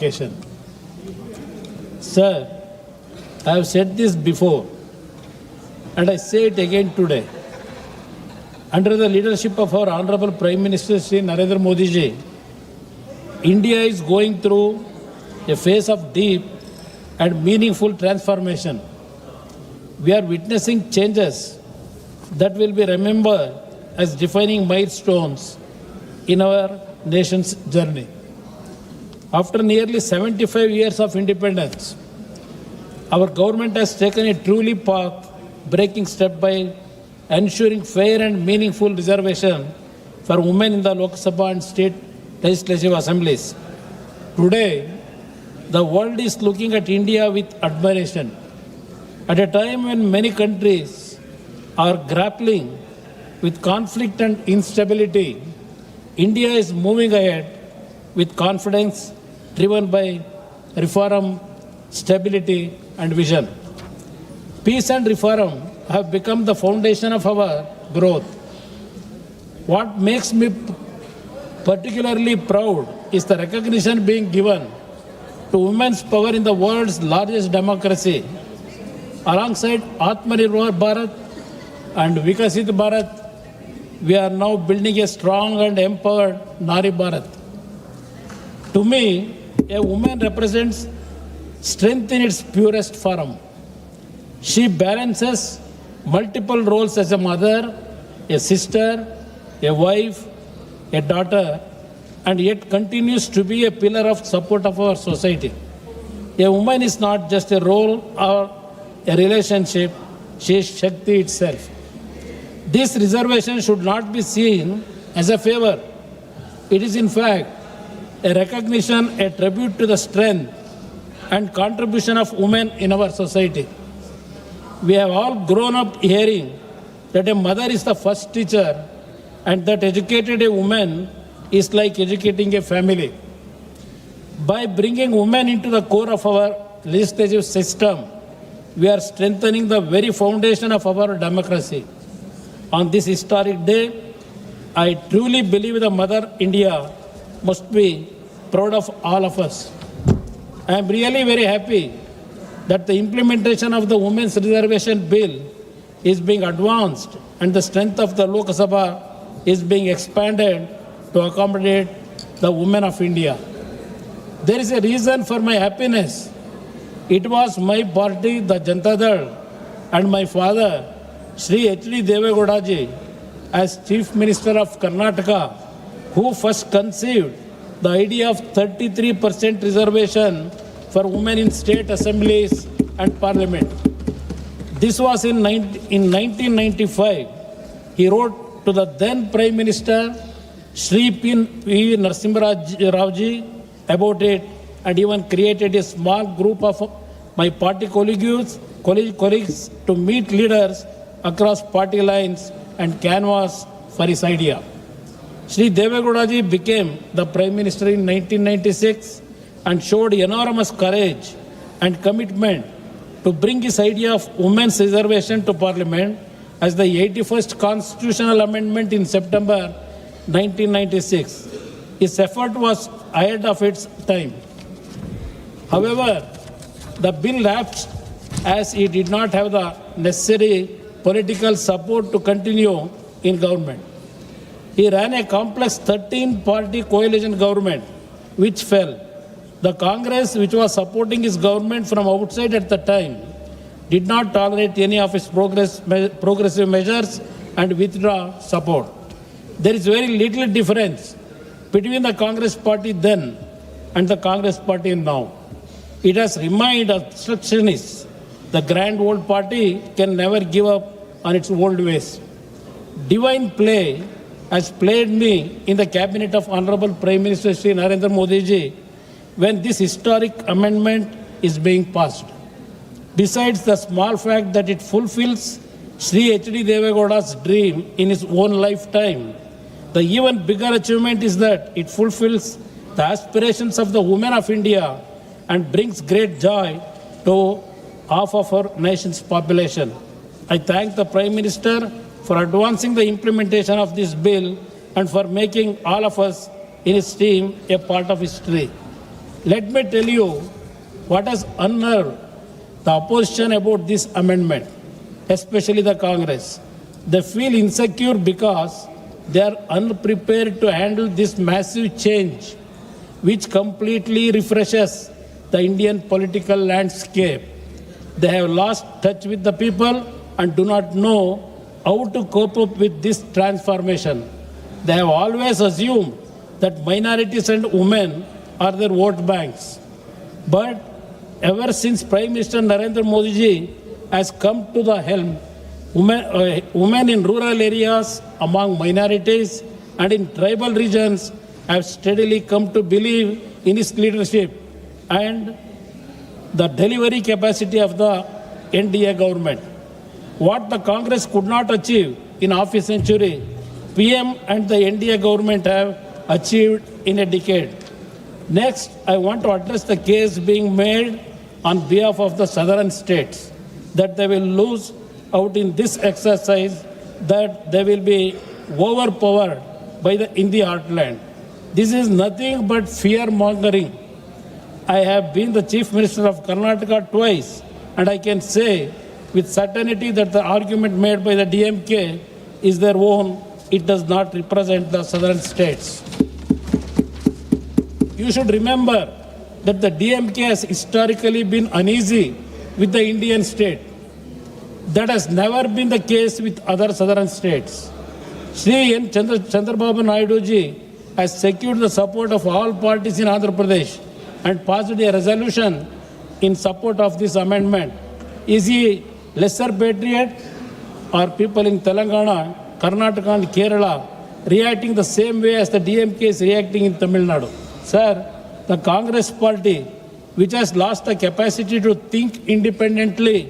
occasion. Sir, I have said this before and I say it again today. Under the leadership of our Honorable Prime Minister Shri Narendra Modi ji, India is going through a phase of deep and meaningful transformation. We are witnessing changes that will be remembered as defining milestones in our nation's journey. After nearly 75 years of independence, our government has taken a truly path-breaking step by ensuring fair and meaningful reservation for women in the Lok Sabha and state legislative assemblies. Today, the world is looking at India with admiration. At a time when many countries are grappling with conflict and instability, India is moving ahead with confidence driven by reform, stability and vision. Peace and reform have become the foundation of our growth. What makes me particularly proud is the recognition being given to women's power in the world's largest democracy. Alongside Atmanirbhar Bharat and Vikasit Bharat, we are now building a strong and empowered Nari Bharat. To me, a woman represents strength in its purest form. She balances multiple roles as a mother, a sister, a wife, a daughter, and yet continues to be a pillar of support of our society. A woman is not just a role or a relationship, she is Shakti itself. This reservation should not be seen as a favor. It is in fact a recognition, a tribute to the strength and contribution of women in our society. We have all grown up hearing that a mother is the first teacher and that educated a woman is like educating a family. By bringing women into the core of our legislative system, we are strengthening the very foundation of our democracy. On this historic day, I truly believe the Mother India must be proud of all of us. I am really very happy that the implementation of the Women's Reservation Bill is being advanced and the strength of the Lok Sabha is being expanded to accommodate the women of India. There is a reason for my happiness. It was my party, the Janata Dal, and my father, Shri H.D. Deve Gowda ji, as Chief Minister of Karnataka, who first conceived the idea of 33% reservation for women in state assemblies and parliament. This was in 1995. He wrote to the then Prime Minister, Shri P. Narasimha Rao ji, about it and even created a small group of my party colleagues to meet leaders across party lines and canvass for his idea. Shri Deve Gowda ji became the Prime Minister in 1996 and showed enormous courage and commitment to bring his idea of women's reservation to Parliament as the 81st Constitutional Amendment in September 1996. His effort was ahead of its time. However, the bill lapsed as he did not have the necessary political support to continue in government. He ran a complex 13-party coalition government, which fell. The Congress, which was supporting his government from outside at the time, did not tolerate any of his progressive measures and withdraw support. There is very little difference between the Congress party then and the Congress party now. It has remained obstructionist. The grand old party can never give up on its old ways. Divine play has played me in the cabinet of Honorable Prime Minister Shri Narendra Modi ji when this historic amendment is being passed. Besides the small fact that it fulfills Shri H.D. Deve Gowda's dream in his own lifetime, the even bigger achievement is that it fulfills the aspirations of the women of India and brings great joy to half of our nation's population. I thank the Prime Minister for advancing the implementation of this bill and for making all of us in his team a part of history. Let me tell you what has unnerved the opposition about this amendment, especially the Congress. They feel insecure because they are unprepared to handle this massive change, which completely refreshes the Indian political landscape. They have lost touch with the people and do not know how to cope up with this transformation. They have always assumed that minorities and women are their vote banks. But ever since Prime Minister Narendra Modi ji has come to the helm, women in rural areas, among minorities, and in tribal regions have steadily come to believe in his leadership and the delivery capacity of the NDA government. What the Congress could not achieve in half a century, PM and the NDA government have achieved in a decade. Next, I want to address the case being made on behalf of the southern states that they will lose out in this exercise, that they will be overpowered in the heartland. This is nothing but fear-mongering. I have been the Chief Minister of Karnataka twice, and I can say with certainty that the argument made by the DMK is their own. It does not represent the southern states. You should remember that the DMK has historically been uneasy with the Indian state. That has never been the case with other southern states. Shri N. Chandrababu Naidu ji has secured the support of all parties in Andhra Pradesh and passed a resolution in support of this amendment. Is he lesser patriot, or people in Telangana, Karnataka and Kerala reacting the same way as the DMK is reacting in Tamil Nadu? Sir, the Congress party, which has lost the capacity to think independently,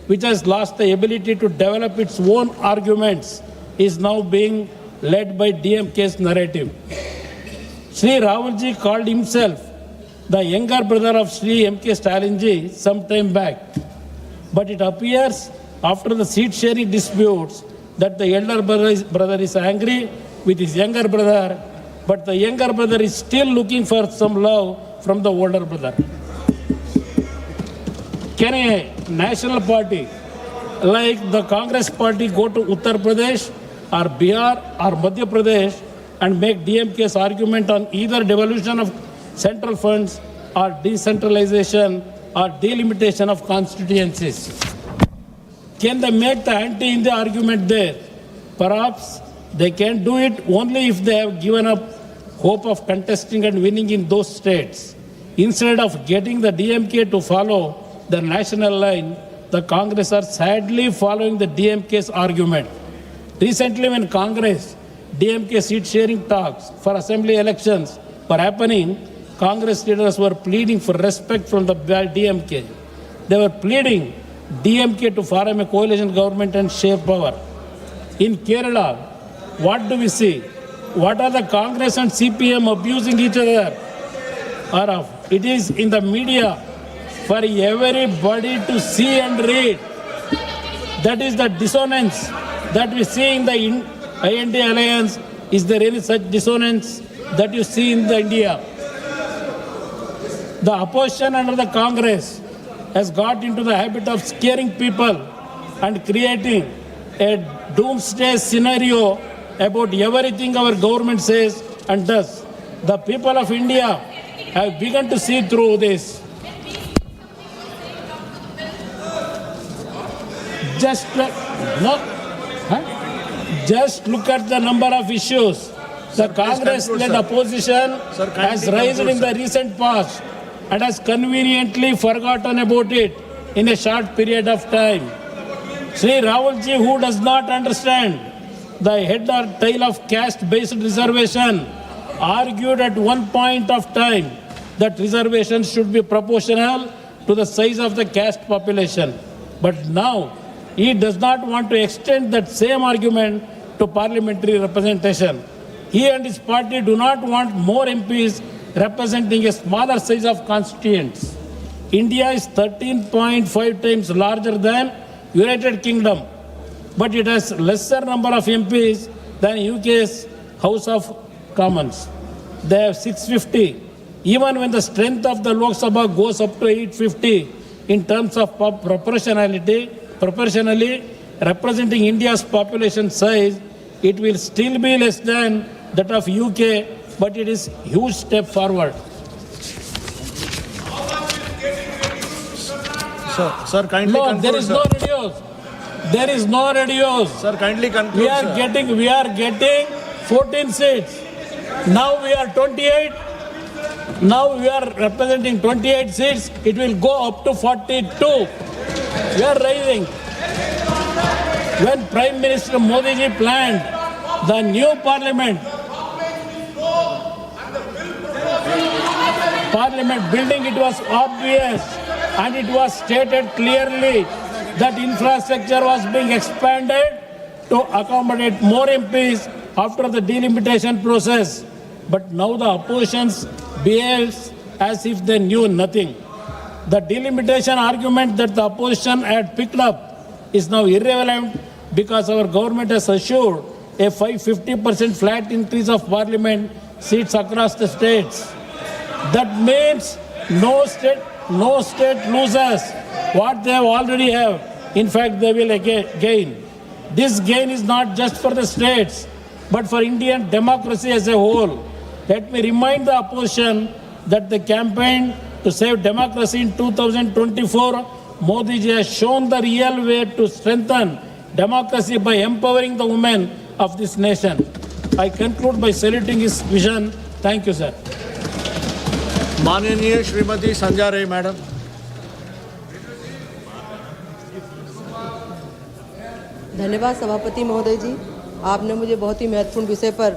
which has lost the ability to develop its own arguments, is now being led by DMK's narrative. Sri Rahul ji called himself the younger brother of Sri M.K. Stalin ji some time back. But it appears after the seat sharing disputes that the elder brother is angry with his younger brother, but the younger brother is still looking for some love from the older brother. Can a national party like the Congress party go to Uttar Pradesh or Bihar or Madhya Pradesh and make DMK's argument on either devolution of central funds or decentralization or delimitation of constituencies? Can they make the anti-India argument there? Perhaps they can do it only if they have given up hope of contesting and winning in those states. Instead of getting the DMK to follow the national line, the Congress are sadly following the DMK's argument. Recently, when Congress DMK seat sharing talks for assembly elections were happening, Congress leaders were pleading for respect from the DMK. They were pleading DMK to form a coalition government and share power. In Kerala, what do we see? What are the Congress and CPM abusing each other? It is in the media for everybody to see and read. That is the dissonance that we see in the IND alliance. Is there any such dissonance that you see in the India? The opposition under the Congress has got into the habit of scaring people and creating a doomsday scenario about everything our government says and does. The people of India have begun to see through this. Just look at the number of issues the Congress-led opposition has raised in the recent past and has conveniently forgotten about it in a short period of time. Sri Rahul ji, who does not understand the head or tail of caste-based reservation, argued at one point of time that reservations should be proportional to the size of the caste population. But now, he does not want to extend that same argument to parliamentary representation. He and his party do not want more MPs representing a smaller size of constituents. India is 13.5 times larger than United Kingdom, but it has lesser number of MPs than UK's House of Commons. They have 650 Even when the strength of the Lok Sabha goes up to 850 in terms of proportionally representing India's population size, it will still be less than that of UK, but it is a huge step forward. Sir, kindly No, conclude, there is sir. no reduce. There is no reduce. Sir, kindly conclude, We are sir. getting 14 seats. Now we are 28. Now we are representing 28 seats. It will go up to 42. We are rising. When Prime Minister Modi ji planned the new parliament building, it was obvious and it was stated clearly that infrastructure was being expanded to accommodate more MPs after the delimitation process. But now the opposition behaves as if they knew nothing. The delimitation argument that the opposition had picked up is now irrelevant because our government has assured a 50% flat increase of parliament seats across the states. That means no state loses what they already have. In fact, they will gain. This gain is not just for the states, but for Indian democracy as a whole. Let me remind the opposition that the campaign to save democracy in 2024, Modi ji has shown the real way to strengthen democracy by empowering the women of this nation. I conclude by saluting his vision. Thank you, sir. माननीय श्रीमती संध्या रे madam. धन्यवाद सभापति महोदय जी, आपने मुझे बहुत ही महत्वपूर्ण विषय पर